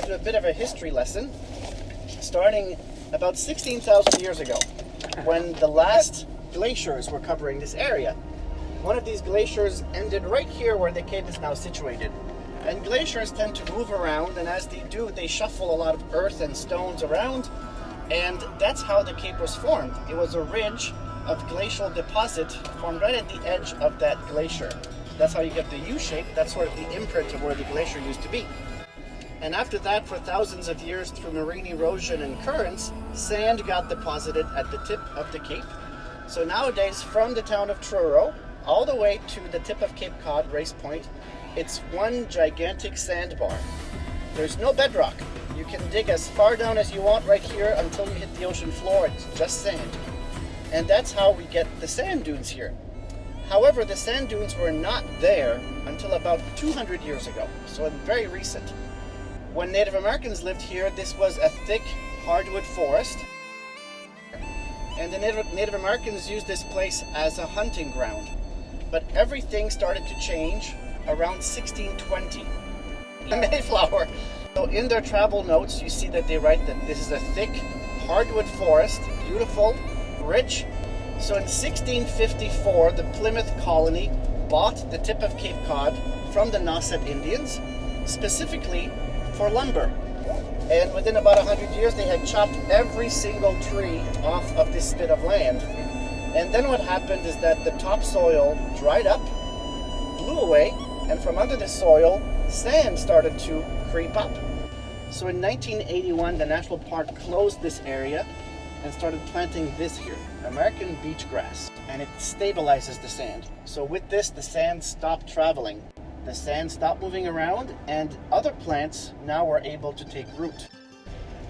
do a bit of a history lesson, starting about 16,000 years ago, when the last glaciers were covering this area. One of these glaciers ended right here where the cape is now situated. And glaciers tend to move around, and as they do, they shuffle a lot of earth and stones around, and that's how the cape was formed. It was a ridge of glacial deposit formed right at the edge of that glacier. That's how you get the U shape. That's sort of the imprint of where the glacier used to be. And after that, for thousands of years, through marine erosion and currents, sand got deposited at the tip of the cape. So nowadays, from the town of Truro all the way to the tip of Cape Cod, Race Point, it's one gigantic sandbar. There's no bedrock. You can dig as far down as you want right here until you hit the ocean floor. It's just sand. And that's how we get the sand dunes here. However, the sand dunes were not there until about 200 years ago, so very recent. When Native Americans lived here, this was a thick hardwood forest. And the Native Americans used this place as a hunting ground. But everything started to change around 1620. The Mayflower. So in their travel notes, you see that they write that this is a thick hardwood forest, beautiful, rich. So in 1654, the Plymouth colony bought the tip of Cape Cod from the Nauset Indians, specifically for lumber. And within about 100 years, they had chopped every single tree off of this spit of land. And then what happened is that the topsoil dried up, blew away, and from under the soil, sand started to creep up. So in 1981, the national park closed this area and started planting this here, American beach grass, and it stabilizes the sand. So with this, the sand stopped traveling. The sand stopped moving around, and other plants now were able to take root.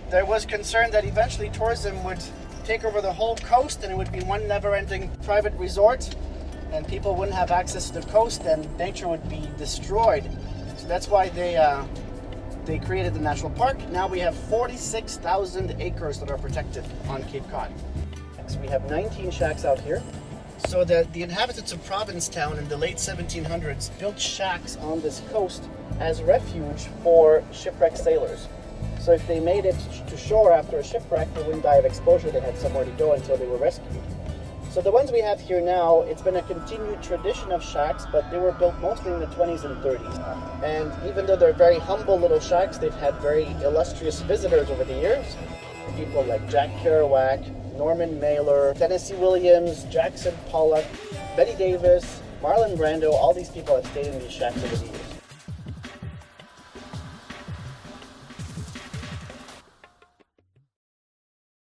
There was concern that eventually tourism would take over the whole coast and it would be one never-ending private resort, and people wouldn't have access to the coast and nature would be destroyed. So that's why they created the national park. Now we have 46,000 acres that are protected on Cape Cod. So we have 19 shacks out here. So the inhabitants of Provincetown in the late 1700s built shacks on this coast as refuge for shipwrecked sailors. So if they made it to shore after a shipwreck, they wouldn't die of exposure. They had somewhere to go until they were rescued. So the ones we have here now, it's been a continued tradition of shacks, but they were built mostly in the 20s and 30s. And even though they're very humble little shacks, they've had very illustrious visitors over the years. People like Jack Kerouac, Norman Mailer, Tennessee Williams, Jackson Pollock, Betty Davis, Marlon Brando, all these people have stayed in these shacks over the years.